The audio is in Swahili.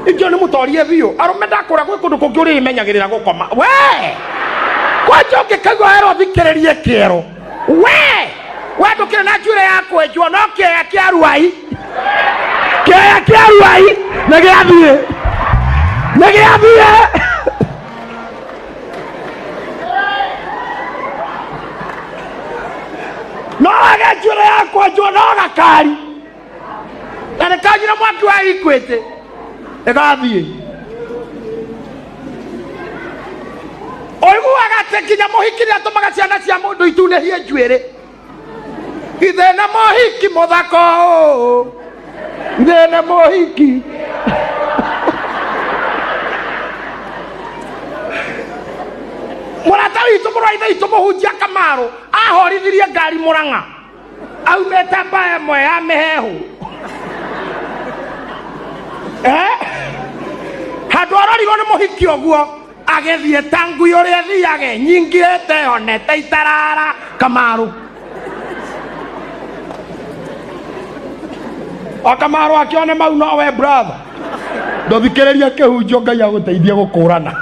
Injo ni mutorie biu arume ndakura gwe kundu kungi uri imenyagirira gukoma we kwacho ngikaigua ero thikiririe kiero we ndukire na njure yakwe njwo no kieya kia ruai nigiathie no age njure yakwe njwo no gakari na nikanyira mwaki wa Equity nigathie oiguaga atä nginya mũhiki nĩ atũmaga ciana cia mũndũ itunĩhie njuĩrĩ ithe na mũhiki mũthako ithe na mũhiki mũrata witũ mũrũ wa ithe itũ mũhunjia Kamarũ ahorithirie ngari Mũrang'a aumĩte mbaa ĩmwe ya mĩhehu handũ arorirwo nĩ mũhiki ũguo agethie tangui uria thiage nyingirete honete itarara Kamarũ o Kamarũ akione mau nowe brother ndothikiriria kihunjio Ngai agũteithie gũkũrana